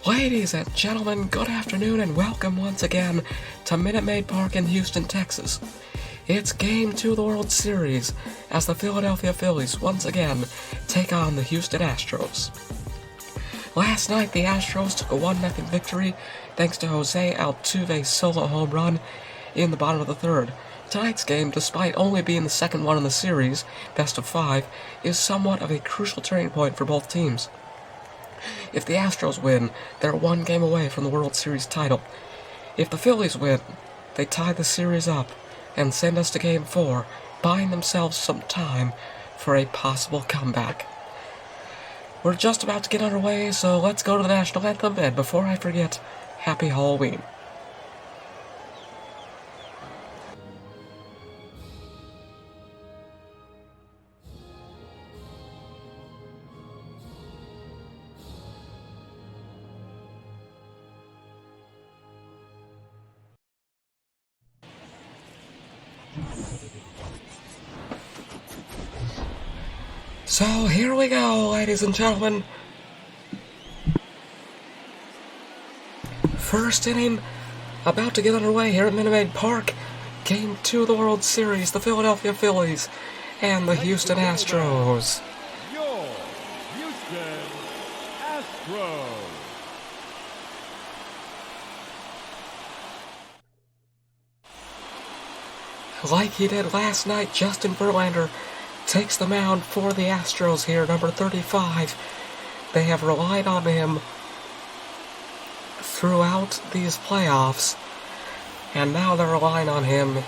Ladies and gentlemen, good afternoon and welcome once again to Minute Maid Park in Houston, Texas. It's Game 2 of the World Series as the Philadelphia Phillies once again take on the Houston Astros. Last night, the Astros took a 1-0 victory thanks to Jose Altuve's solo home run in the bottom of the third. Tonight's game, despite only being the second one in the series, best of 5, is somewhat of a crucial turning point for both teams. If the Astros win, they're one game away from the World Series title. If the Phillies win, they tie the series up and send us to Game 4, buying themselves some time for a possible comeback. We're just about to get underway, so let's go to the national anthem, and before I forget, Happy Halloween. So here we go, ladies and gentlemen. First inning about to get underway here at Minute Maid Park. Game 2 of the World Series, the Philadelphia Phillies and the Houston Astros. Your Houston Astros. Like he did last night, Justin Verlander takes the mound for the Astros here, number 35. They have relied on him throughout these playoffs, and now they're relying on him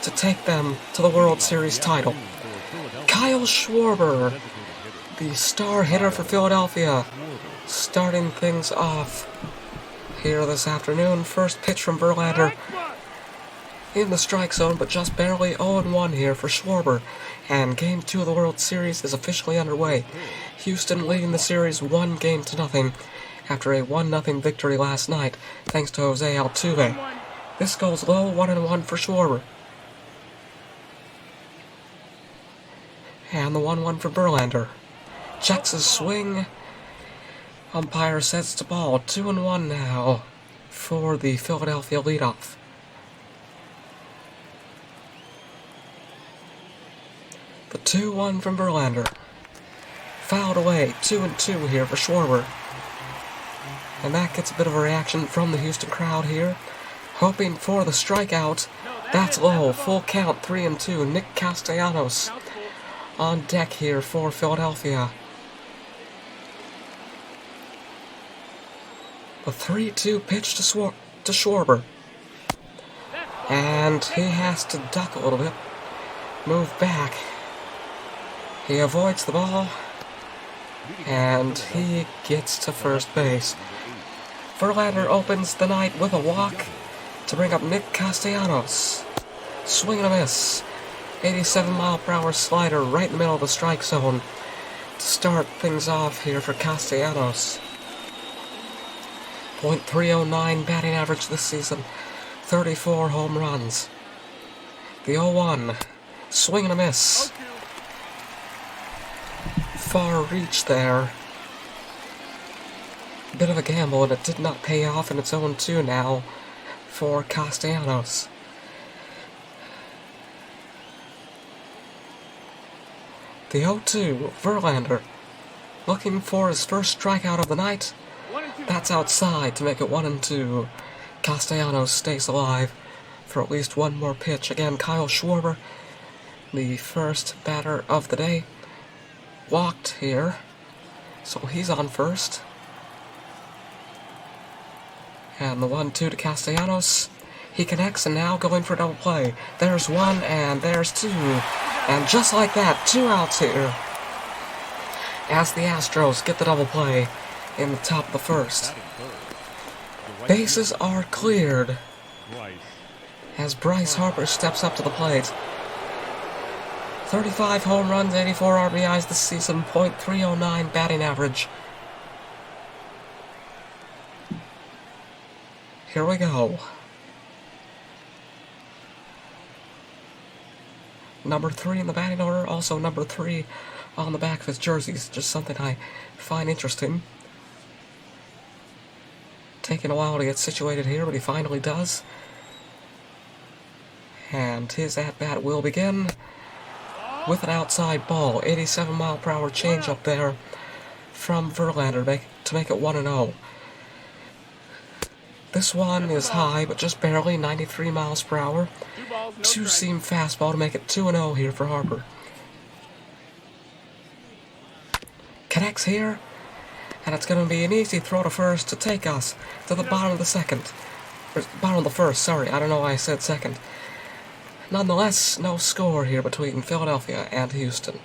to take them to the World Series title. Kyle Schwarber, the star hitter for Philadelphia, starting things off here this afternoon. First pitch from Verlander in the strike zone, but just barely 0-1 here for Schwarber. And Game 2 of the World Series is officially underway. Houston leading the series 1-0 after a 1-0 victory last night, thanks to Jose Altuve. This goes low, 1-1 for Schwarber. And the 1-1 for Verlander. Checks his swing. Umpire sets the ball. 2-1 now for the Philadelphia leadoff. The 2-1 from Verlander. Fouled away. 2-2 here for Schwarber. And that gets a bit of a reaction from the Houston crowd here. Hoping for the strikeout. That's low. Full count. 3-2. Nick Castellanos on deck here for Philadelphia. The 3-2 pitch to Schwarber. And he has to duck a little bit. Move back. He avoids the ball, and he gets to first base. Verlander opens the night with a walk to bring up Nick Castellanos. Swing and a miss. 87-mile-per-hour slider right in the middle of the strike zone to start things off here for Castellanos. .309 batting average this season. 34 home runs. The 0-1. Swing and a miss. Far reach there. Bit of a gamble, and it did not pay off, and it's 0-2 now for Castellanos. The 0-2, Verlander, looking for his first strikeout of the night. That's outside to make it 1-2. Castellanos stays alive for at least one more pitch. Again, Kyle Schwarber, the first batter of the day, walked here, so he's on first. And the 1-2 to Castellanos. He connects, and now going for a double play. There's one, and there's two. And just like that, 2 outs here as the Astros get the double play in the top of the first. Bases are cleared as Bryce Harper steps up to the plate. 35 home runs, 84 RBIs this season, .309 batting average. Here we go. Number 3 in the batting order, also number 3 on the back of his jerseys. Just something I find interesting. Taking a while to get situated here, but he finally does. And his at-bat will begin with an outside ball. 87-mile-per-hour changeup there from Verlander to make it 1-0. This one is high, but just barely, 93 miles per hour. Two-seam fastball to make it 2-0 here for Harper. Connects here, and it's going to be an easy throw to first to take us to the bottom of the second. Or bottom of the first, sorry, I don't know why I said second. Nonetheless, no score here between Philadelphia and Houston.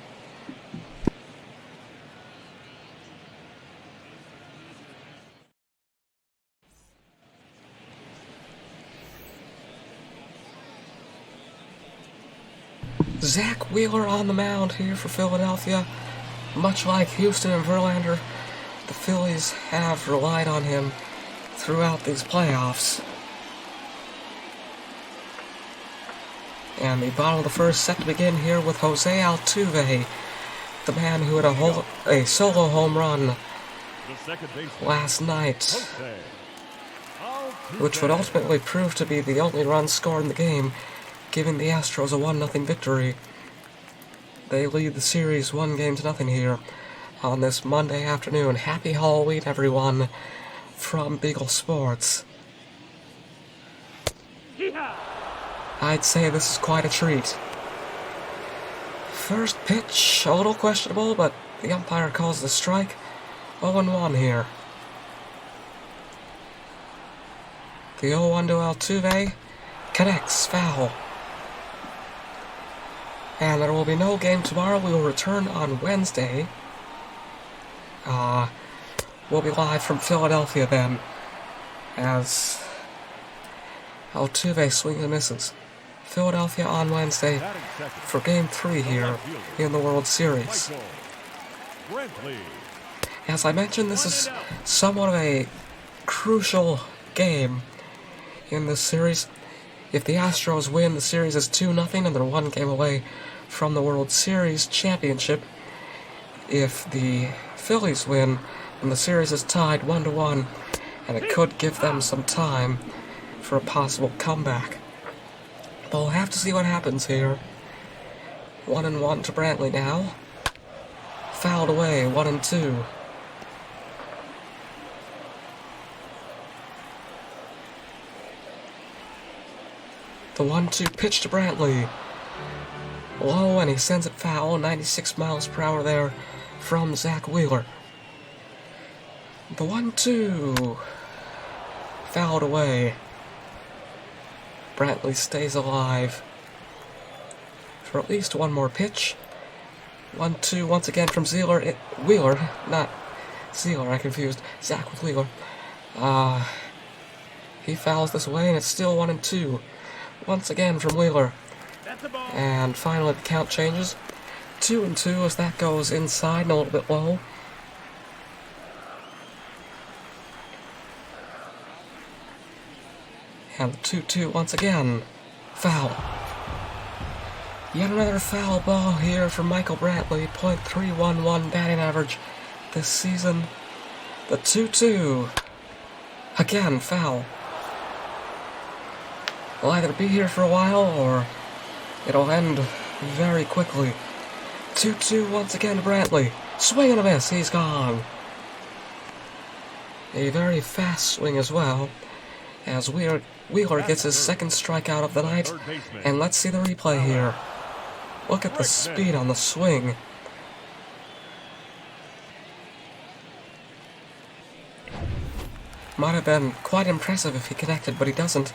Zach Wheeler on the mound here for Philadelphia. Much like Houston and Verlander, the Phillies have relied on him throughout these playoffs. And the bottom of the first set to begin here with Jose Altuve, the man who had a solo home run last night, which would ultimately prove to be the only run scored in the game, giving the Astros a 1-0 victory. They lead the series 1-0 here on this Monday afternoon. Happy Halloween, everyone, from Beagle Sports. I'd say this is quite a treat. First pitch, a little questionable, but the umpire calls the strike. 0-1 here. The 0-1 to Altuve connects, foul. And there will be no game tomorrow. We will return on Wednesday. We'll be live from Philadelphia then, as Altuve swings and misses. Philadelphia on Wednesday for Game 3 here in the World Series. As I mentioned, this is somewhat of a crucial game in this series. If the Astros win, the series is 2-0 and they're 1 game away from the World Series championship. If the Phillies win, then the series is tied 1-1, and it could give them some time for a possible comeback. But we'll have to see what happens here. 1-1 to Brantley now. Fouled away, 1-2. The 1-2 pitch to Brantley. Low, and he sends it foul. 96 miles per hour there from Zach Wheeler. The 1-2. Fouled away. Brantley stays alive for at least one more pitch. 1-2 once again from Wheeler, not Zealer, I confused Zach with Wheeler. He fouls this away, and it's still 1-2. Once again from Wheeler. And finally the count changes. 2-2 as that goes inside and a little bit low. And the 2-2 once again. Foul. Yet another foul ball here for Michael Brantley. .311 batting average this season. The 2-2. Again, foul. Will either be here for a while or it'll end very quickly. 2-2 once again to Brantley. Swing and a miss. He's gone. A very fast swing as well, as Wheeler gets his second strikeout of the night. And let's see the replay here. Look at the speed on the swing. Might have been quite impressive if he connected, but he doesn't.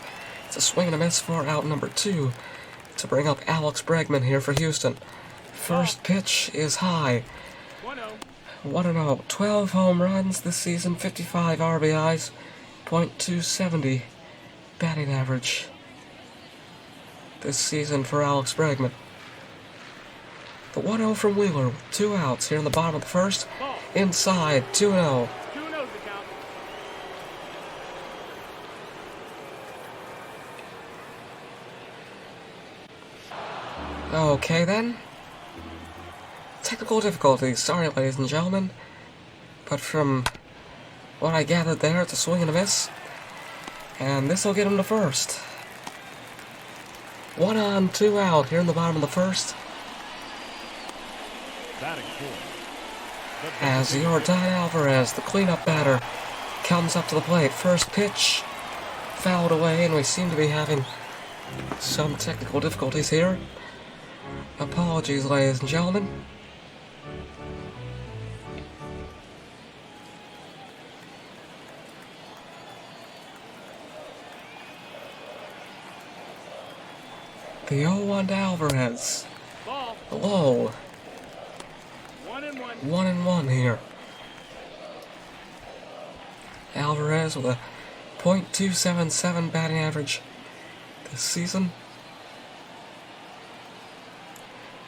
It's a swing and a miss for out number 2 to bring up Alex Bregman here for Houston. First pitch is high. 1-0. 12 home runs this season, 55 RBIs, .270 batting average this season for Alex Bregman. The 1-0 from Wheeler with 2 outs here in the bottom of the first. Inside, 2-0. Okay then. Technical difficulties, sorry ladies and gentlemen. But from what I gathered there, it's a swing and a miss. And this will get him to first. 1 on, 2 out here in the bottom of the first. Batting fourth. As Yordan Alvarez, the cleanup batter, comes up to the plate. First pitch fouled away, and we seem to be having some technical difficulties here. Apologies, ladies and gentlemen. The 0-1 to Alvarez. Ball. Low. 1-1. 1-1 here. Alvarez with a .277 batting average this season.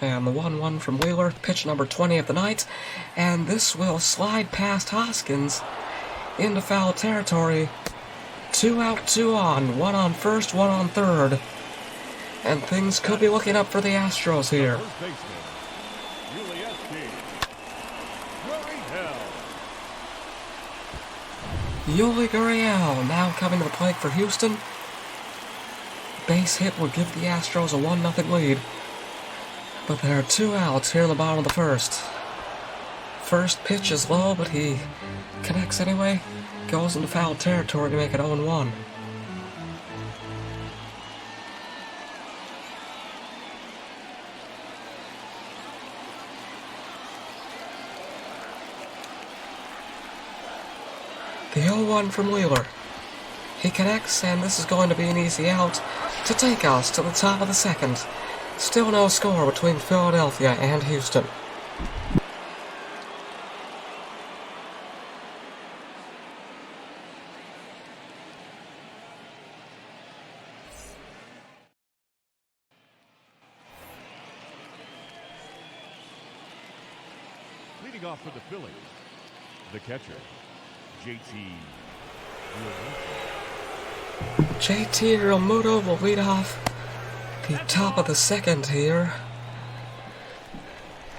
And the 1-1 from Wheeler, pitch number 20 of the night. And this will slide past Hoskins into foul territory. 2 out, 2 on. 1 on first, 1 on third. And things could be looking up for the Astros here. First baseman. Yuli Gurriel now coming to the plate for Houston. Base hit would give the Astros a 1-0 lead. But there are 2 outs here in the bottom of the first. First pitch is low, but he connects anyway. Goes into foul territory to make it 0-1. The 0-1 from Wheeler. He connects, and this is going to be an easy out to take us to the top of the second. Still no score between Philadelphia and Houston. Leading off for the Phillies, the catcher, JT Realmuto will lead off the top of the second here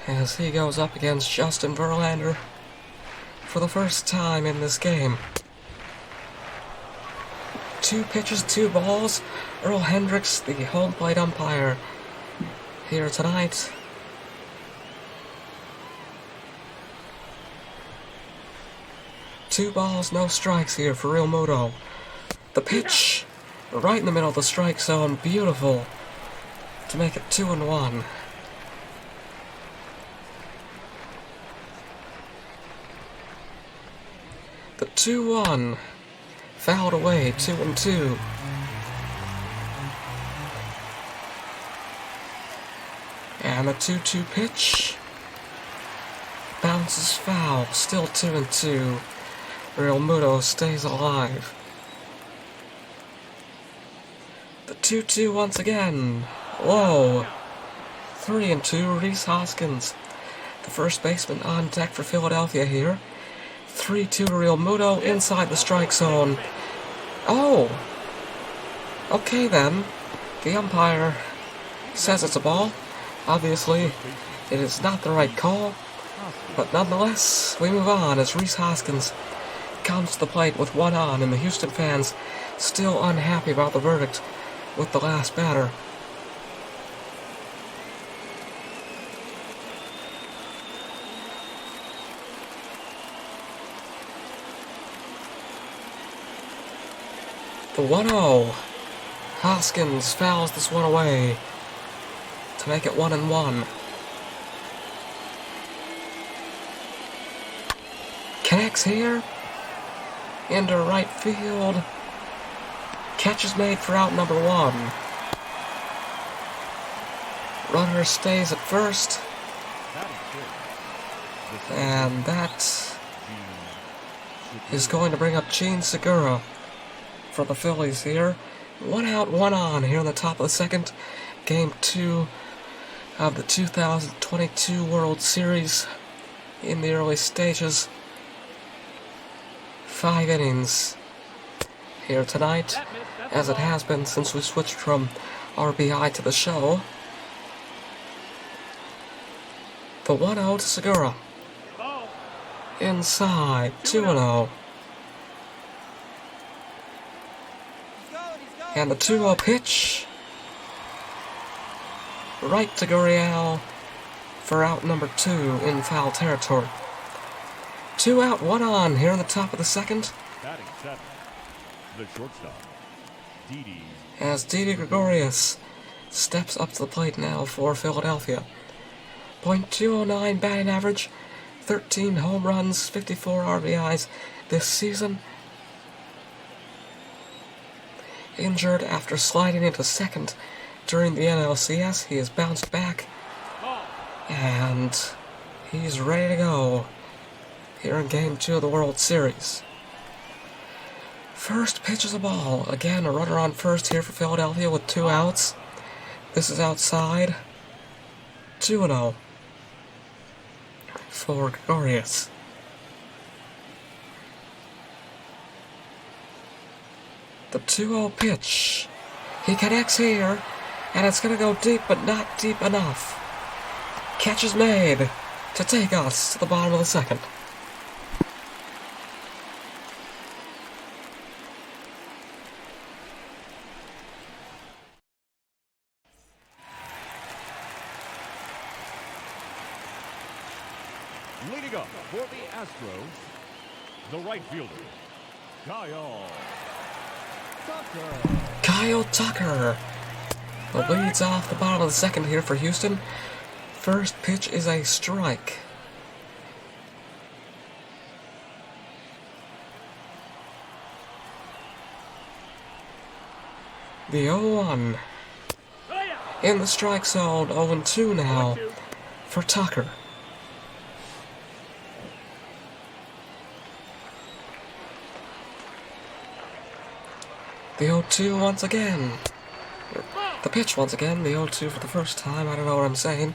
as he goes up against Justin Verlander for the first time in this game. 2 pitches, 2 balls. Earl Hendricks, the home plate umpire here tonight. Two balls, no strikes here for Realmuto. The pitch, right in the middle of the strike zone, beautiful to make it 2-1. The 2-1 fouled away, 2-2. And the 2-2 pitch bounces foul, still 2-2. Realmuto stays alive. The 2-2 once again. Low. 3-2. Rhys Hoskins, the first baseman, on deck for Philadelphia here. 3-2 to Realmuto inside the strike zone. Oh! Okay then. The umpire says it's a ball. Obviously, it is not the right call. But nonetheless, we move on as Rhys Hoskins comes to the plate with 1 on, and the Houston fans still unhappy about the verdict with the last batter. The 1-0. Hoskins fouls this one away to make it 1-1. Connects here into right field. Catch is made for out number 1. Runner stays at first. And that is going to bring up Gene Segura for the Phillies here. 1 out, 1 on here in the top of the second. Game 2 of the 2022 World Series in the early stages. 5 innings here tonight, as it has been since we switched from RBI to the show. The 1-0 to Segura. Inside, 2-0. And the 2-0 pitch. Right to Gurriel for out number 2 in foul territory. 2 out, 1 on here in the top of the second. Batting 7, the shortstop, Didi. As Didi Gregorius steps up to the plate now for Philadelphia. .209 batting average, 13 home runs, 54 RBIs this season. Injured after sliding into second during the NLCS, he has bounced back, and he's ready to go here in Game 2 of the World Series. First pitch is a ball. Again, a runner on first here for Philadelphia with 2 outs. This is outside. 2-0 for Gregorius. The 2-0 pitch. He connects here, and it's going to go deep, but not deep enough. Catch is made to take us to the bottom of the second. Leading up for the Astros, the right fielder, Kyle Tucker leads off the bottom of the second here for Houston. First pitch is a strike. The 0-1 in the strike zone. 0-2 now for Tucker. The 0-2 once again. The pitch once again. The 0-2 for the first time. I don't know what I'm saying.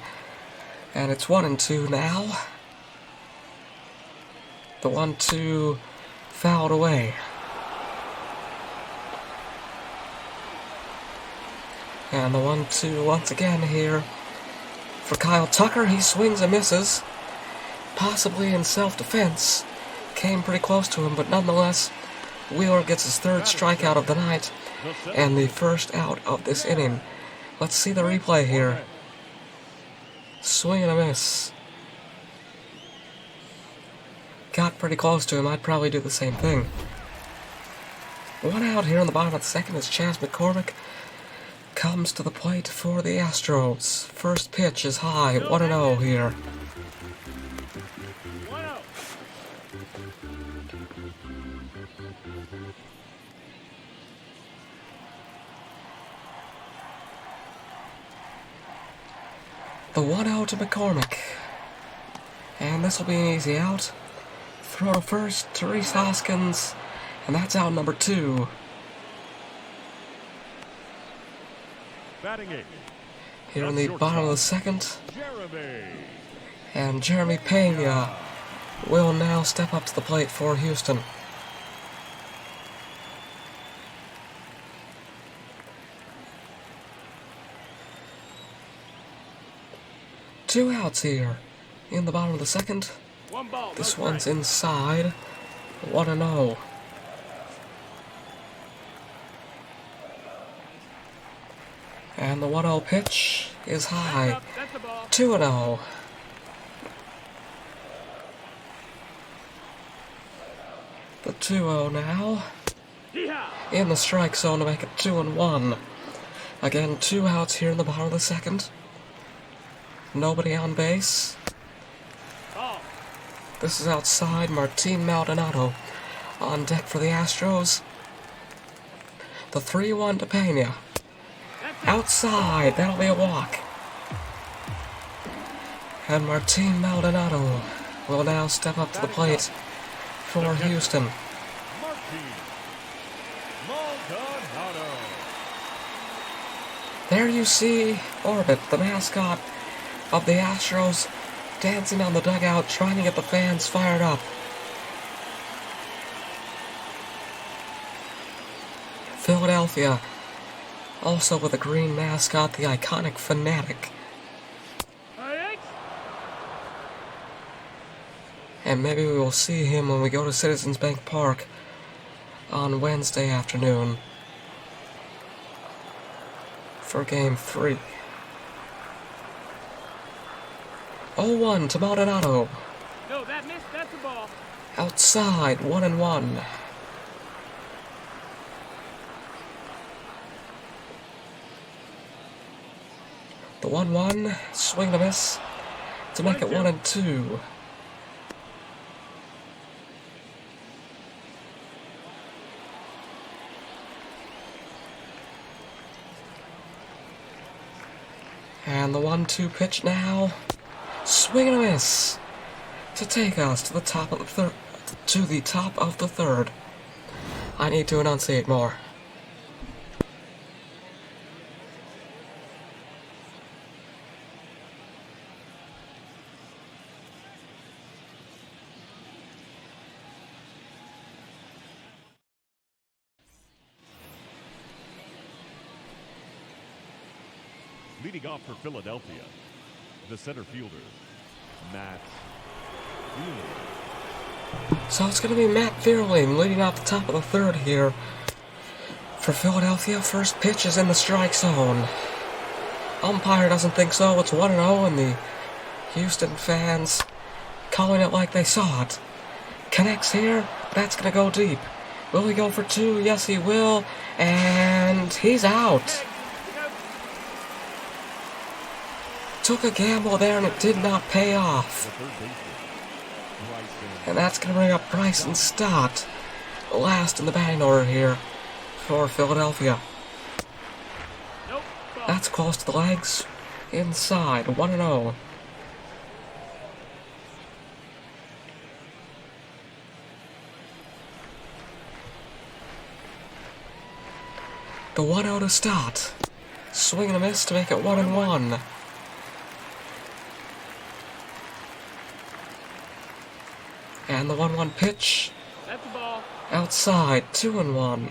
And it's 1-2 now. The 1-2 fouled away. And the 1-2 once again here for Kyle Tucker. He swings and misses. Possibly in self-defense. Came pretty close to him, but nonetheless, Wheeler gets his third strikeout of the night and the first out of this inning. Let's see the replay here. Swing and a miss. Got pretty close to him. I'd probably do the same thing. 1 out here in the bottom of the second as Chas McCormick comes to the plate for the Astros. First pitch is high. 1-0 here. The 1-0 to McCormick. And this will be an easy out. Throw to first to Rhys Hoskins. And that's out number 2. batting 8. Here in the bottom of the second. Jeremy. And Jeremy Pena will now step up to the plate for Houston. Two outs here in the bottom of the second. This one's inside. 1-0. And the 1-0 pitch is high. 2-0. The 2-0 now. In the strike zone to make it 2-1. Again, 2 outs here in the bottom of the second. Nobody on base. This is outside. Martin Maldonado on deck for the Astros. The 3-1 to Pena. Outside. That'll be a walk. And Martin Maldonado will now step up to the plate for Houston. There you see Orbit, the mascot of the Astros, dancing on the dugout, trying to get the fans fired up. Philadelphia, also with a green mascot, the iconic Fanatic. And maybe we will see him when we go to Citizens Bank Park on Wednesday afternoon. for Game 3. 0-1 to Maldonado. No, that missed. That's a ball. Outside, 1-1. The 1-1, swing and a miss to make it 1-2. And the 1-2 pitch now, swing and a miss to take us to the top of the third. I need to enunciate more. Leading off for Philadelphia, the center fielder, Matt Wheeler. So it's going to be Matt Vierling leading off the top of the third here for Philadelphia. First pitch is in the strike zone. Umpire doesn't think so. It's 1-0, and the Houston fans calling it like they saw it. Connects here. That's going to go deep. Will he go for 2? Yes, he will. And he's out. Took a gamble there, and it did not pay off. And that's going to bring up Bryson Stott, last in the batting order here for Philadelphia. That's close to the legs. Inside, 1-0. The 1-0 to Stott. Swing and a miss to make it 1-1. And the 1-1 pitch. That's a ball. Outside, 2-1.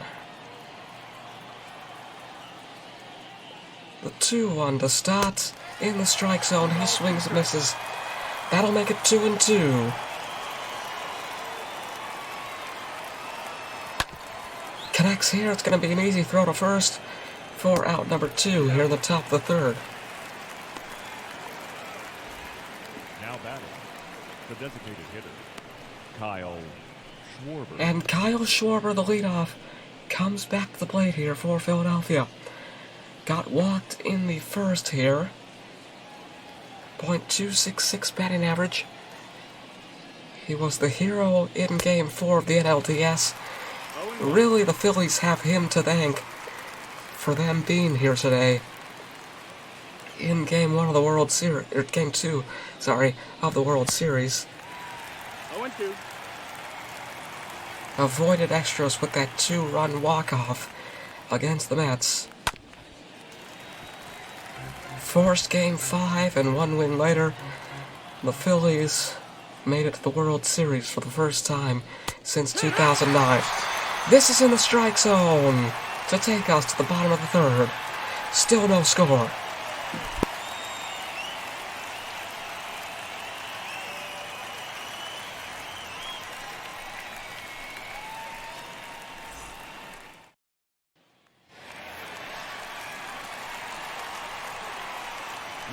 The 2-1 to Stott in the strike zone. He swings and misses. That'll make it 2-2. Connects here. It's going to be an easy throw to first for out number 2 here in the top of the third. Now batting, the designated hitter, Kyle Schwarber. And Kyle Schwarber, the leadoff, comes back to the plate here for Philadelphia. Got walked in the first here. .266 batting average. He was the hero in Game 4 of the NLDS. Really, the Phillies have him to thank for them being here today in Game 1 of the World Series, or Game 2, of the World Series. 0-2. Avoided extras with that 2-run walk-off against the Mets. Forced Game 5, and 1 win later, the Phillies made it to the World Series for the first time since 2009. This is in the strike zone to take us to the bottom of the third. Still no score.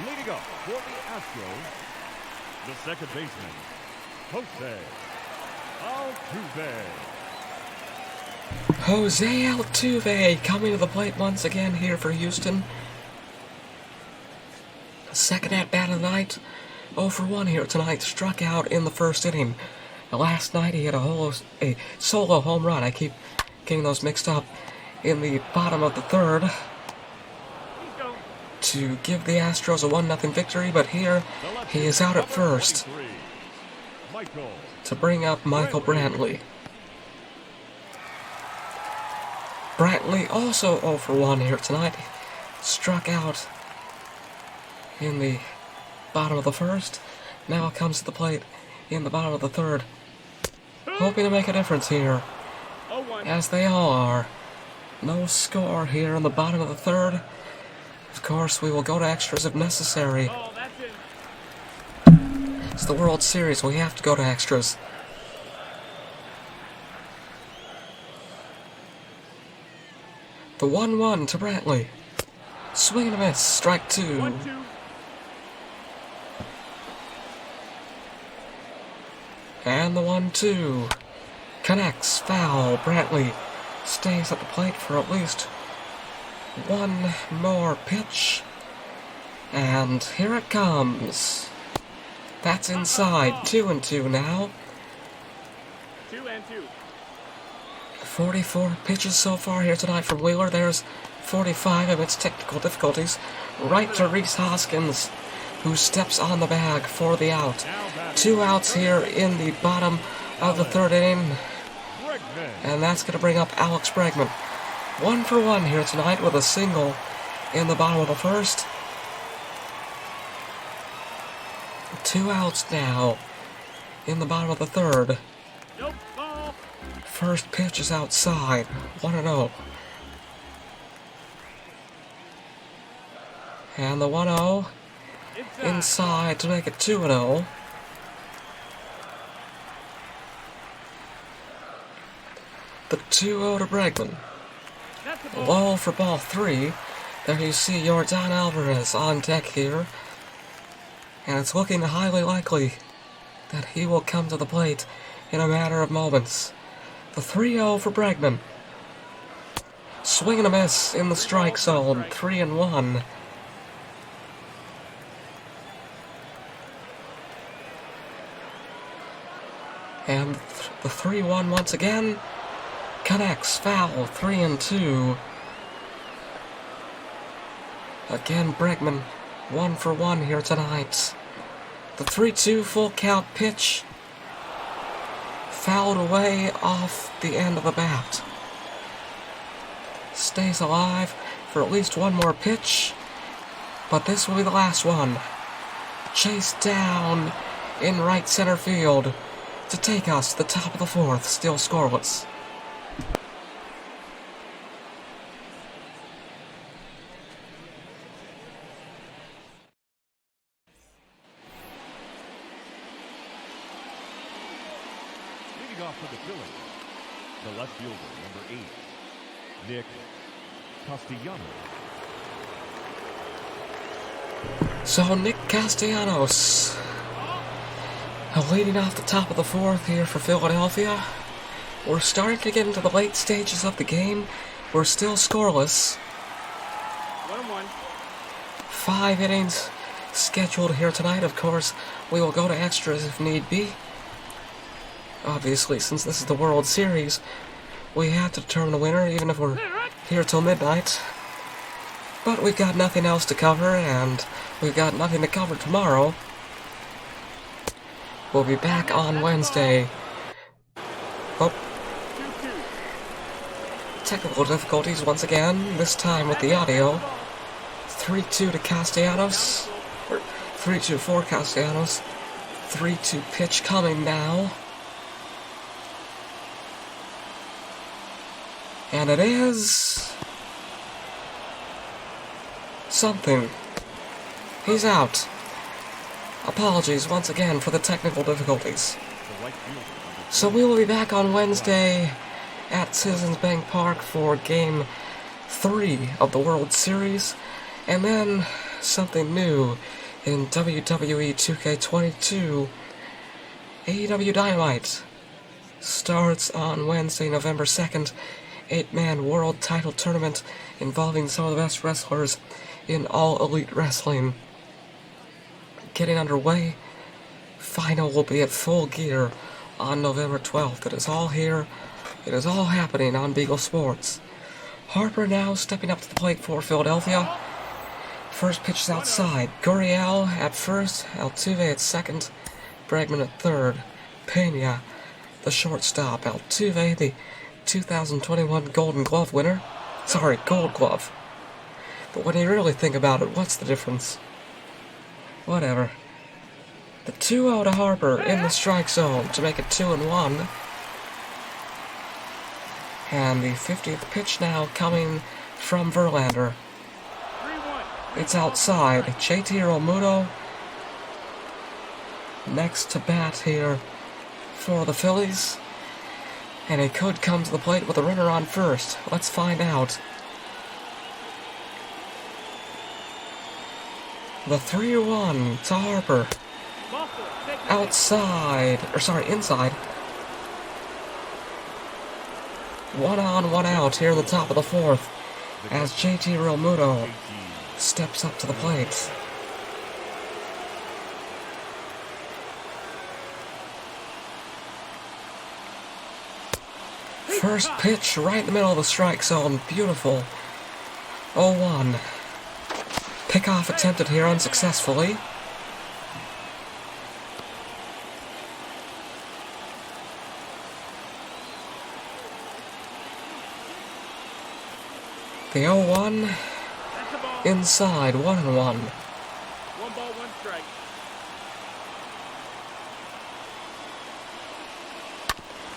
Leading up for the Astros, the second baseman, Jose Altuve. Jose Altuve coming to the plate once again here for Houston. Second at bat of the night. 0 for 1 here tonight. Struck out in the first inning. Last night he had a solo home run. I keep getting those mixed up. In the bottom of the third to give the Astros a 1-0 victory, but here he is out at first to bring up Michael Brantley. Brantley also 0 for 1 here tonight. Struck out in the bottom of the first. Now comes to the plate in the bottom of the third. Hoping to make a difference here, as they all are. No score here in the bottom of the third. Of course, we will go to extras if necessary. It's the World Series. We have to go to extras. The 1-1 to Brantley. Swing and a miss. Strike 2. 1-2. And the 1-2. Connects. Foul. Brantley stays at the plate for at least one more pitch. And here it comes. That's inside. 2-2 now. 2-2. 44 pitches so far here tonight from Wheeler. There's 45 amidst technical difficulties. Right to Reese Hoskins, who steps on the bag for the out. 2 outs here in the bottom of the 3rd inning. And that's going to bring up Alex Bregman. 1 for 1 here tonight with a single in the bottom of the 1st. 2 outs now in the bottom of the 3rd. Nope, ball. First pitch is outside. 1-0. And the 1-0 inside to make it 2-0. The 2-0 to Bregman. That's the ball. Low for ball 3. There you see Yordan Alvarez on deck here. And it's looking highly likely that he will come to the plate in a matter of moments. The 3-0 for Bregman. Swing and a miss in the strike zone. 3-1. And the 3-1 once again connects. Foul. 3-2. Again, Bregman 1 for 1 here tonight. The 3-2 full count pitch fouled away off the end of the bat. Stays alive for at least one more pitch, but this will be the last one. Chased down in right center field to take us to the top of the 4th, still scoreless. Leading off for the Phillies, the left fielder, number 8, Nick Castellanos. So Nick Castellanos leading off the top of the 4th here for Philadelphia. We're starting to get into the late stages of the game. We're still scoreless. 1-1. 5 innings scheduled here tonight. Of course, we will go to extras if need be. Obviously, since this is the World Series, we have to determine the winner, even if we're here till midnight. But we've got nothing else to cover, and we've got nothing to cover tomorrow. We'll be back on Wednesday. Oh. 2-2. Technical difficulties once again, this time with the audio. 3-2 to Castellanos. Or 3-2 for Castellanos. 3-2 pitch coming now. And it is something. He's out. Apologies once again for the technical difficulties. So we will be back on Wednesday at Citizens Bank Park for Game 3 of the World Series. And then something new in WWE 2K22. AEW Dynamite starts on Wednesday, November 2nd. 8-man world title tournament involving some of the best wrestlers in all Elite Wrestling. Getting underway. Final will be at Full Gear on November 12th. It is all here. It is all happening on Beagle Sports. Harper now stepping up to the plate for Philadelphia. First pitch is outside. Gurriel at first. Altuve at second. Bregman at third. Pena, the shortstop. Altuve, the 2021 Golden Glove winner. Sorry, Gold Glove. But when you really think about it, what's the difference? Whatever. The 2-0 to Harper in the strike zone to make it 2-1. And the 50th pitch now coming from Verlander. 3-1. It's outside. JT Realmuto next to bat here for the Phillies. And he could come to the plate with a runner on first. Let's find out. The 3-1 to Harper. Ball four. Take it. Outside, or sorry, inside. 1 on, 1 out here in the top of the 4th as JT Realmuto steps up to the plate. First pitch right in the middle of the strike zone. Beautiful. 0-1. Pickoff attempted here unsuccessfully. The 0-1 That's the ball. inside, 1-1. 1 ball, 1 strike.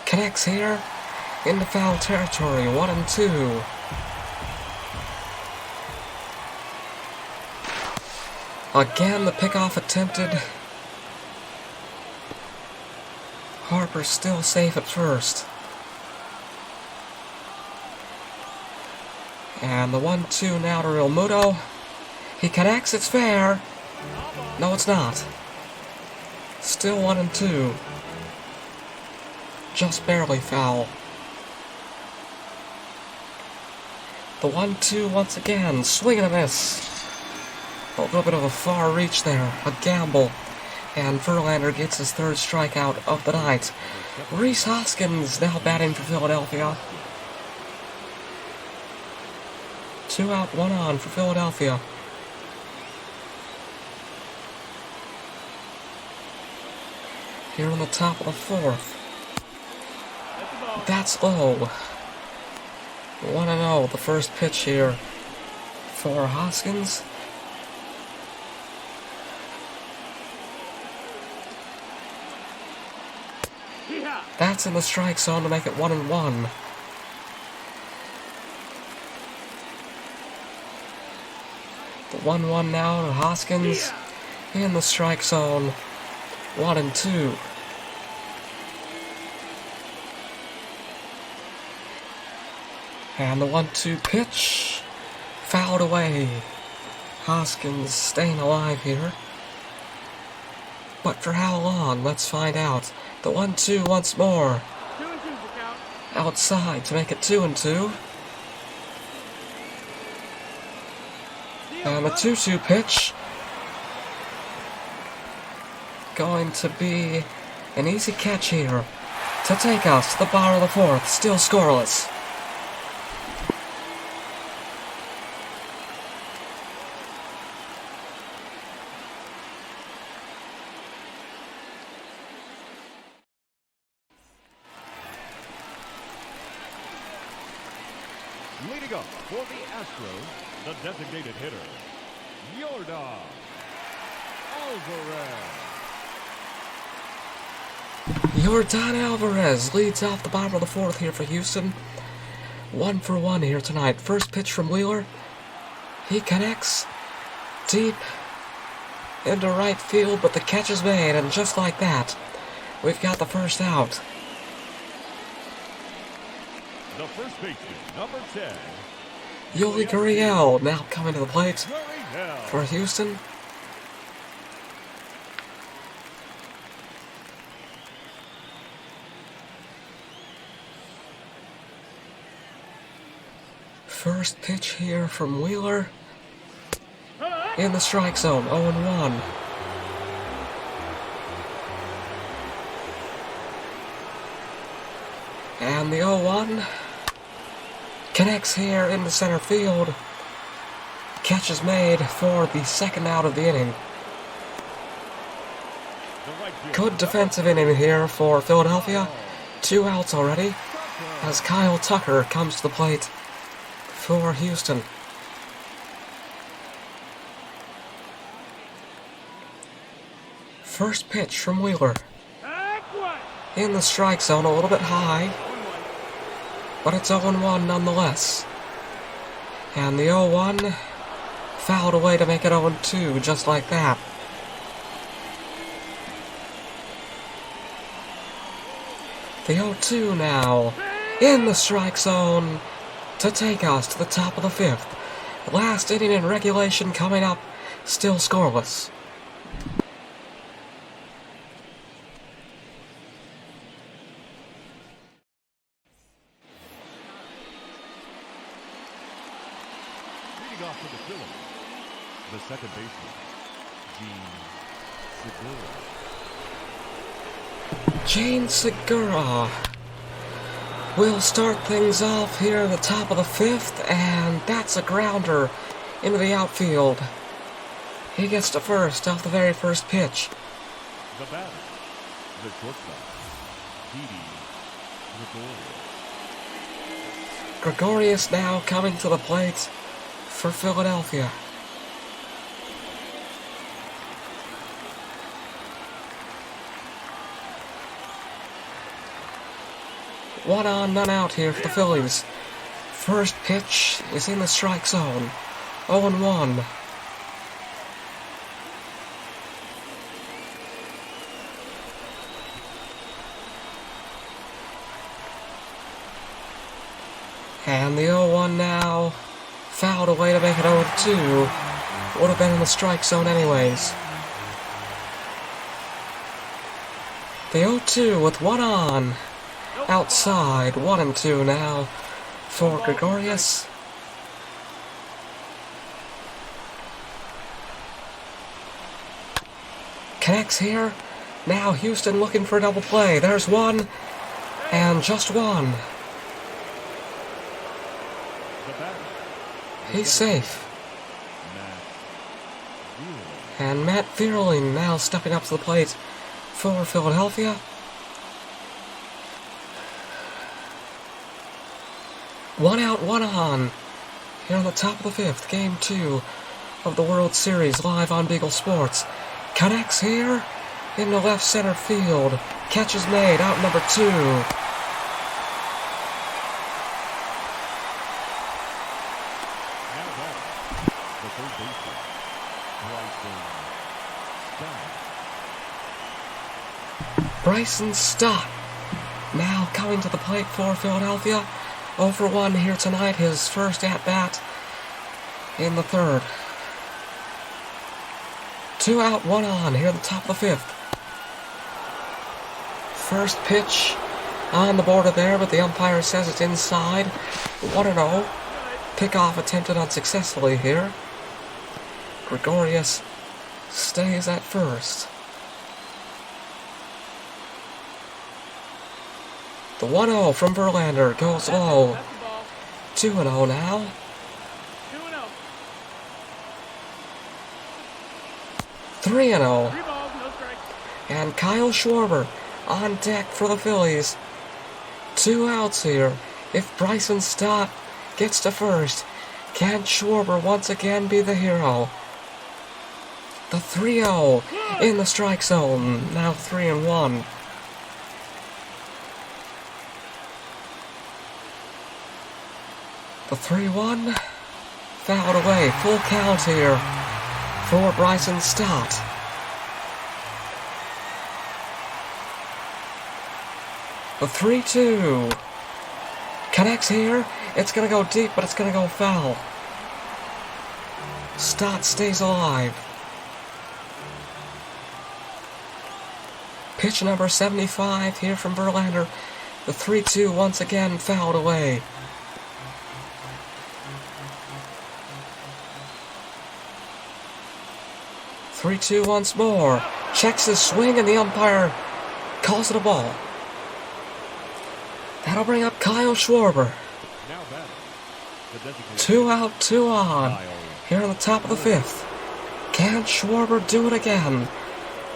Connects here into foul territory, 1-2. Again, the pickoff attempted. Harper still safe at first. And the 1-2 now to Realmuto. He connects, it's fair. No, it's not. Still 1-2. Just barely foul. The 1-2 once again, swing and a miss. A little bit of a far reach there, a gamble. And Verlander gets his 3rd strikeout of the night. Rhys Hoskins now batting for Philadelphia. 2 out, 1 on for Philadelphia. Here on the top of the 4th. That's low. 1-0, the first pitch here for Hoskins. Yeehaw. That's in the strike zone to make it 1-1. The 1-1 now to Hoskins in the strike zone. 1-2. And the 1-2 pitch fouled away. Hoskins staying alive here. But for how long? Let's find out. The 1-2 once more. 2 and 2's the count. Outside to make it 2-2. And the 2-2 pitch. Going to be an easy catch here to take us to the bottom of the 4th. Still scoreless. Leading up for the Astros, the designated hitter, Jordan Alvarez. Jordan Alvarez leads off the bottom of the 4th here for Houston. 1 for 1 here tonight. First pitch from Wheeler. He connects deep into right field, but the catch is made, and just like that, we've got the first out. The first baseman, number 10, Yuli Gurriel now coming to the plate Gurriel. for Houston. First pitch here from Wheeler in the strike zone, 0-1. And the 0-1 connects here in the center field. Catch is made for the second out of the inning. Good defensive inning here for Philadelphia. 2 outs already as Kyle Tucker comes to the plate for Houston. First pitch from Wheeler in the strike zone, a little bit high, but it's 0-1 nonetheless. And the 0-1 fouled away to make it 0-2, just like that. The 0-2 now in the strike zone to take us to the top of the 5th. Last inning in regulation coming up still scoreless. Leading off for the Phillies, the second baseman, Gene Segura will start things off here in the top of the fifth, and that's a grounder into the outfield. He gets to first off the very first pitch. The batter, the shortstop, Gregorius now coming to the plate for Philadelphia. One on, none out here for the Phillies. First pitch is in the strike zone. 0-1. And the 0-1 now fouled away to make it 0-2. Would have been in the strike zone anyways. The 0-2 with one on. Outside, 1-2 now for Gregorius. Connects here. Now Houston looking for a double play. There's one, and just one. He's safe. And Matt Vierling now stepping up to the plate for Philadelphia. One out, one on. Here on the top of the fifth, Game 2 of the World Series, live on Beagle Sports. Connects here into left center field. Catch is made, out number 2. Bryson Stott now coming to the plate for Philadelphia. 0-1 here tonight, his first at-bat in the third. 2 out, 1 on here at the top of the fifth. First pitch on the border there, but the umpire says it's inside. 1-0. Pickoff attempted unsuccessfully here. Gregorius stays at first. The 1-0 from Verlander goes low. 2-0 now. 3-0. And Kyle Schwarber on deck for the Phillies. 2 outs here. If Bryson Stott gets to first, can Schwarber once again be the hero? The 3-0 in the strike zone. Now 3-1. The 3-1 fouled away. Full count here for Bryson Stott. The 3-2 connects here. It's going to go deep, but it's going to go foul. Stott stays alive. Pitch number 75 here from Verlander. The 3-2 once again fouled away. 3-2 once more. Checks his swing and the umpire calls it a ball. That'll bring up Kyle Schwarber. 2 out, 2 on. Here on the top of the fifth. Can Schwarber do it again?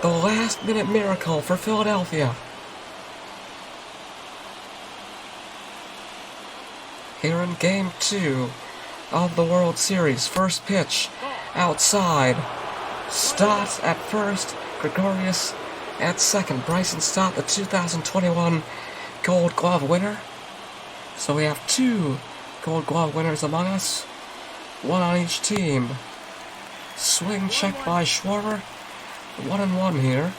The last minute miracle for Philadelphia. Here in Game 2 of the World Series. First pitch outside. Stott at first, Gregorius at second. Bryson Stott, the 2021 Gold Glove winner. So we have 2 Gold Glove winners among us, 1 on each team. Swing check by Schwarber, 1-1 here.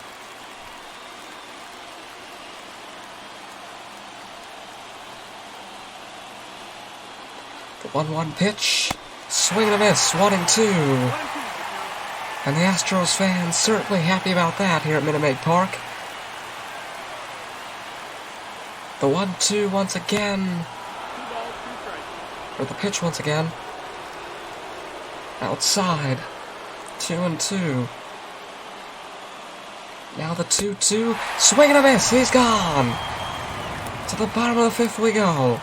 The 1-1 pitch, swing and a miss, 1-2. And the Astros fans certainly happy about that here at Minute Maid Park. The 1-2 once again. 2 balls, 2 strikes. Or the pitch once again. Outside. 2-2. Now the 2-2. Swing and a miss. He's gone. To the bottom of the 5th we go.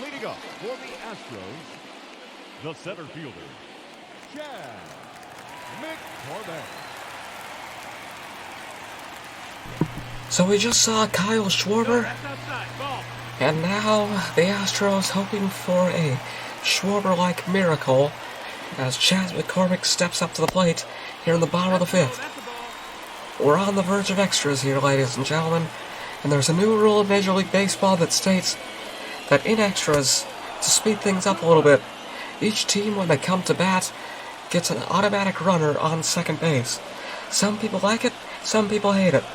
Leading up for the Astros, the center fielder, Chad McCormick. So we just saw Kyle No, Schwarber, that's outside. Ball. and now the Astros hoping for a Schwarber-like miracle as Chad McCormick steps up to the plate here in the bottom of the 5th. That's a ball. We're on the verge of extras here, ladies and gentlemen, and there's a new rule in Major League Baseball that states that in extras, to speed things up a little bit, each team when they come to bat gets an automatic runner on second base. Some people like it, some people hate it.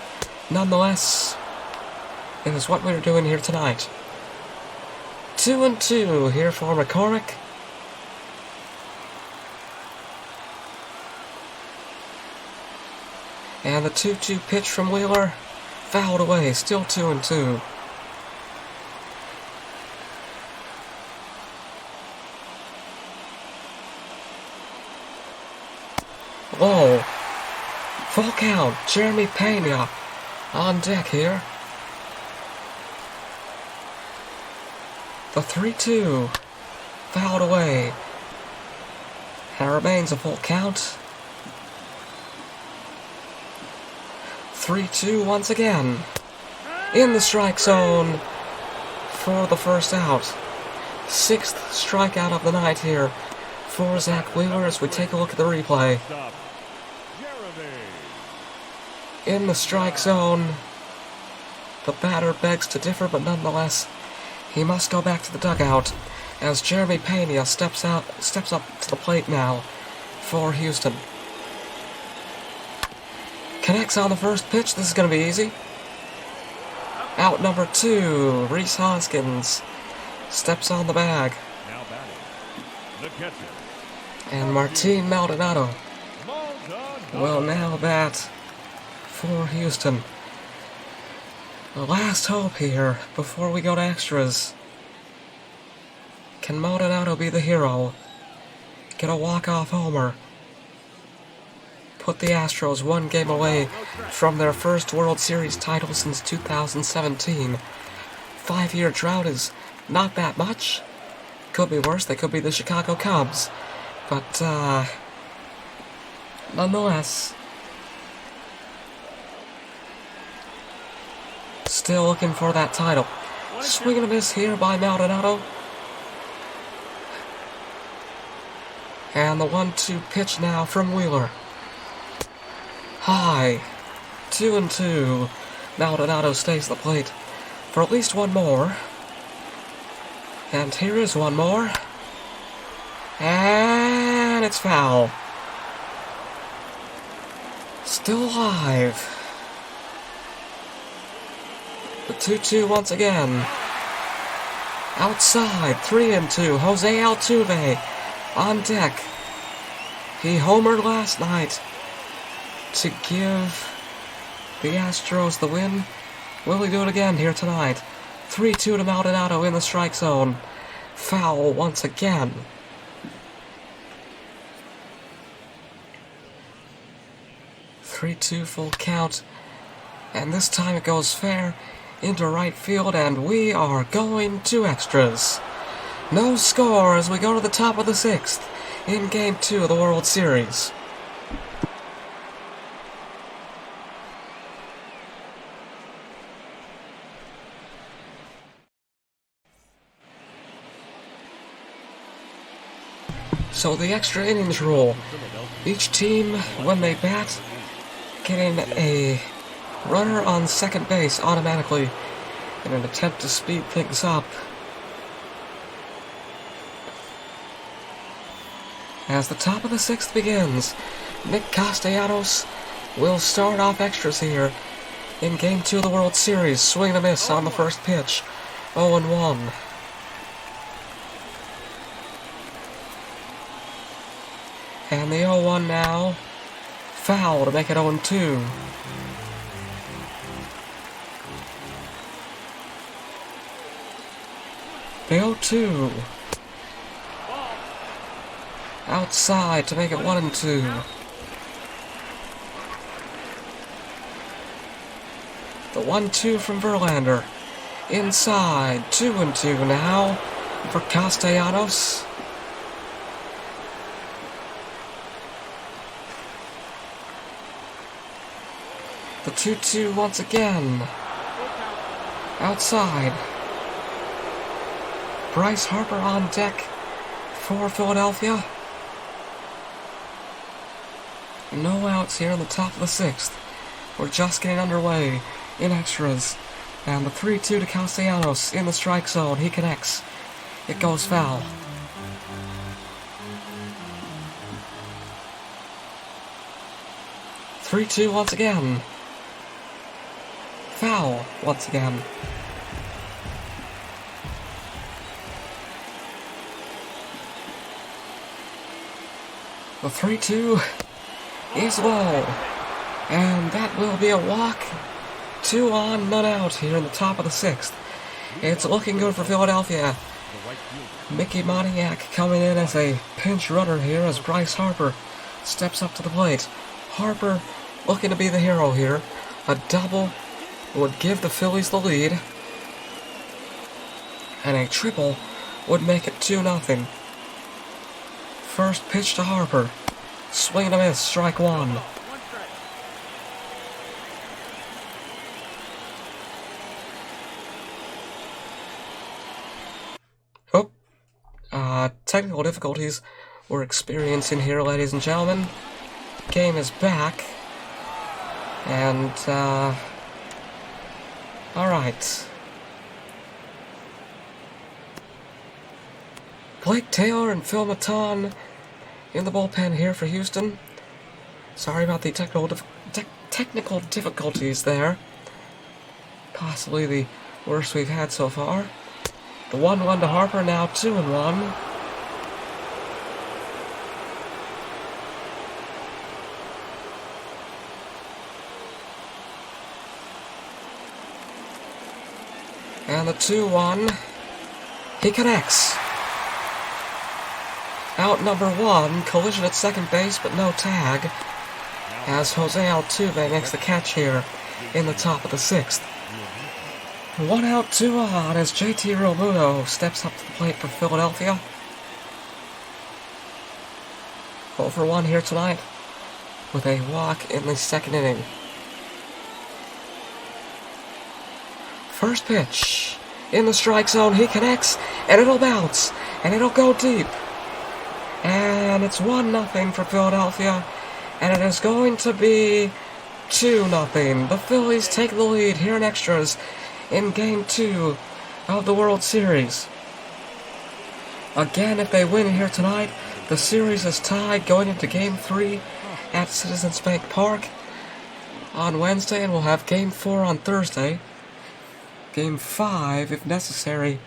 Nonetheless, it is what we're doing here tonight. 2-2 here for McCormick. And the 2-2 pitch from Wheeler, fouled away, still 2-2. Whoa. Full count. Jeremy Pena on deck here. The 3-2 fouled away. And it remains a full count. 3-2 once again. In the strike zone for the first out. 6th strikeout of the night here for Zach Wheeler as we take a look at the replay. Stop. Jeremy. In the strike zone. The batter begs to differ, but nonetheless, he must go back to the dugout as Jeremy Pena steps up to the plate now for Houston. Connects on the first pitch. This is going to be easy. Out number 2, Rhys Hoskins steps on the bag. Now batting. The catcher. And Martin Maldonado Maldonado. will now bat for Houston. The last hope here before we go to extras. Can Maldonado be the hero? Get a walk-off homer. Put the Astros one game away from their first World Series title since 2017. 5-year drought is not that much. Could be worse. They could be the Chicago Cubs. But, nonetheless, still looking for that title. Swing and a miss here by Maldonado. And the 1-2 pitch now from Wheeler. High. 2-2. Maldonado stays the plate for at least one more. And here is one more. And it's foul. Still alive. The 2-2 once again. Outside, 3-2. Jose Altuve on deck. He homered last night to give the Astros the win. Will he do it again here tonight? 3-2 to Maldonado in the strike zone. Foul once again. Three-two full count. And this time it goes fair into right field, and we are going to extras. No score as we go to the top of the 6th in Game 2 of the World Series. So the extra innings rule. Each team, when they bat, getting a runner on second base automatically in an attempt to speed things up. As the top of the 6th begins, Nick Castellanos will start off extras here in Game 2 of the World Series. Swing and a miss on the first pitch. 0-1. And the 0-1 now. Foul to make it 0-2. The 0-2. Outside to make it 1-2. The 1-2 from Verlander. Inside. 2-2 now for Castellanos. The 2-2 once again. Outside. Bryce Harper on deck for Philadelphia. No outs here in the top of the 6th. We're just getting underway in extras. And the 3-2 to Castellanos in the strike zone. He connects. It goes foul. "3-2 once again. Foul once again. The 3-2 is low. And that will be a walk. 2 on, none out here in the top of the 6th. It's looking good for Philadelphia. Mickey Moniak coming in as a pinch runner here as Bryce Harper steps up to the plate. Harper looking to be the hero here. A double would give the Phillies the lead. And a triple would make it 2-0. First pitch to Harper. Swing and a miss, strike 1. Technical difficulties we're experiencing here, ladies and gentlemen. Game is back. And, alright. Blake Taylor and Phil Maton in the bullpen here for Houston. Sorry about the technical difficulties there. Possibly the worst we've had so far. The 1-1 to Harper, now 2-1. And the 2-1. He connects. Out number 1. Collision at second base, but no tag. As Jose Altuve makes the catch here in the top of the 6th. 1 out, 2 on as JT Realmuto steps up to the plate for Philadelphia. 0-1 here tonight with a walk in the 2nd inning. First pitch in the strike zone. He connects and it'll bounce and it'll go deep. And it's 1-0 for Philadelphia. And it is going to be 2-0. The Phillies take the lead here in extras in Game 2 of the World Series. Again, if they win here tonight, the series is tied going into Game 3 at Citizens Bank Park on Wednesday, and we'll have Game 4 on Thursday. Game 5, if necessary,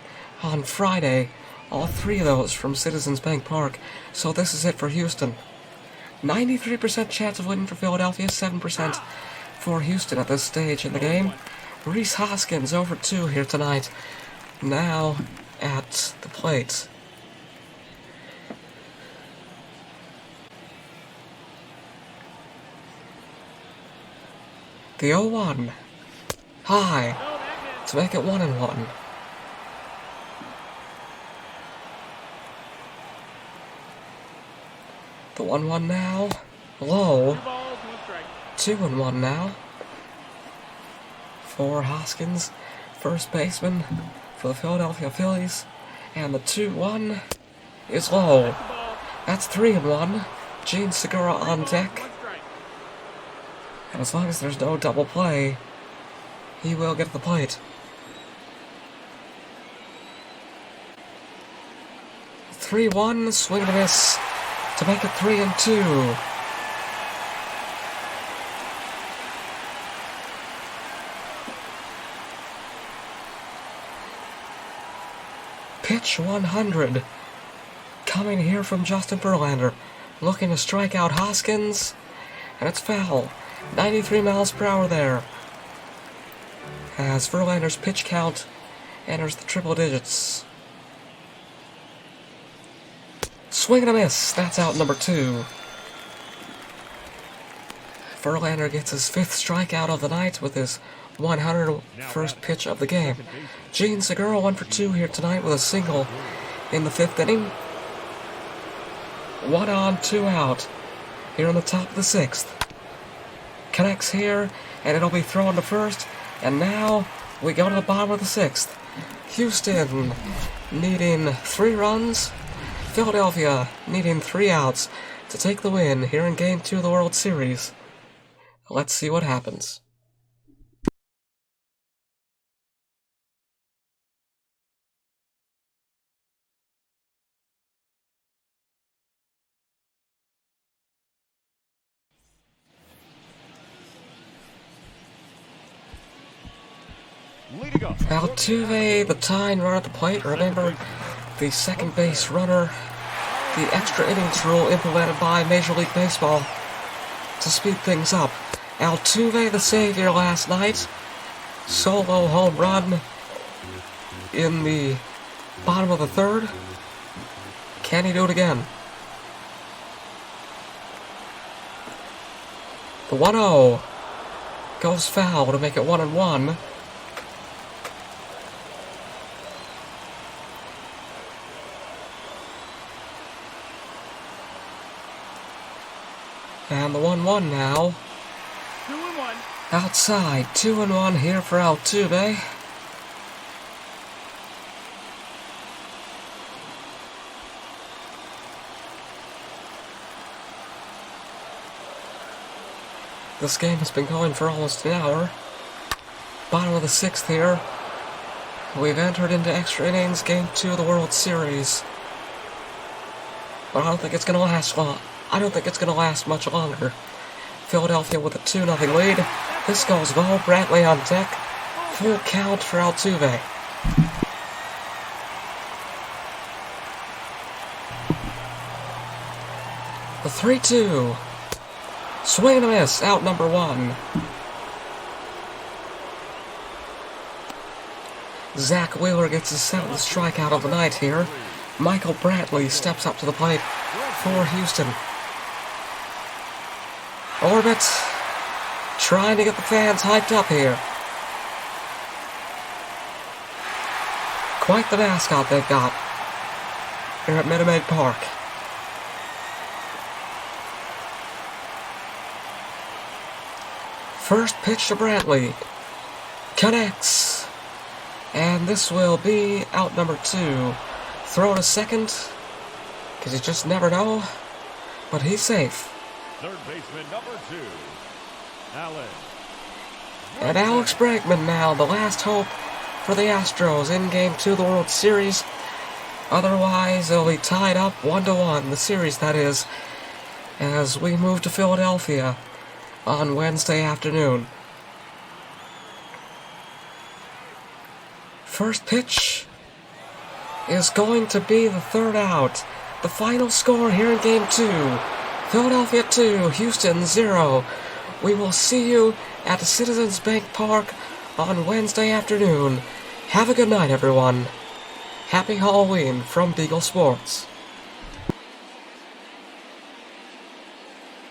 on Friday. All 3 of those from Citizens Bank Park. So this is it for Houston. 93% chance of winning for Philadelphia, 7% for Houston at this stage in the game. Rhys Hoskins over 2 here tonight. Now at the plate. The 0-1. High to make it 1-1. The 1-1 now. Low. 2-1 now. For Hoskins, first baseman for the Philadelphia Phillies. And the 2-1 is low. That's 3-1. Gene Segura on deck. And as long as there's no double play, he will get to the plate. 3-1, swing and a miss. to make it 3-2. Pitch 100. Coming here from Justin Verlander. Looking to strike out Hoskins. And it's foul. 93 miles per hour there. As Verlander's pitch count enters the triple digits. Swing and a miss. That's out number 2. Verlander gets his 5th strikeout of the night with his 101st pitch of the game. Gene Segura 1 for 2 here tonight with a single in the 5th inning. 1 on, 2 out here in the top of the 6th. Connects here, and it'll be thrown to first. And now we go to the bottom of the 6th. Houston needing 3 runs. Philadelphia needing 3 outs to take the win here in Game 2 of the World Series. Let's see what happens. Leading off. Altuve, the tying run at the plate. Remember, the second base runner, the extra innings rule implemented by Major League Baseball to speed things up. Altuve, the savior last night. Solo home run in the bottom of the 3rd. Can he do it again? The 1-0 goes foul to make it 1-1. And the 1-1 now. 2-1. Outside, 2-1 here for Altuve. This game has been going for almost an hour. Bottom of the 6th here. We've entered into extra innings, Game 2 of the World Series. But I don't think it's going to last long. I don't think it's going to last much longer. Philadelphia with a 2-0 lead. This goes low. Brantley on deck. Full count for Altuve. The 3-2. Swing and a miss. Out number 1. Zach Wheeler gets his 7th strikeout of the night here. Michael Brantley steps up to the plate for Houston. Orbit trying to get the fans hyped up here. Quite the mascot they've got here at Minute Maid Park. First pitch to Brantley. Connects. And this will be out number 2. Throw to second, because you just never know. But he's safe. Third baseman number 2, Allen. And Alex Bregman now, the last hope for the Astros in Game 2 of the World Series. Otherwise, it'll be tied up 1-1, the series that is, as we move to Philadelphia on Wednesday afternoon. First pitch is going to be the 3rd out. The final score here in Game 2. Philadelphia 2, Houston 0. We will see you at the Citizens Bank Park on Wednesday afternoon. Have a good night, everyone. Happy Halloween from Beagle Sports.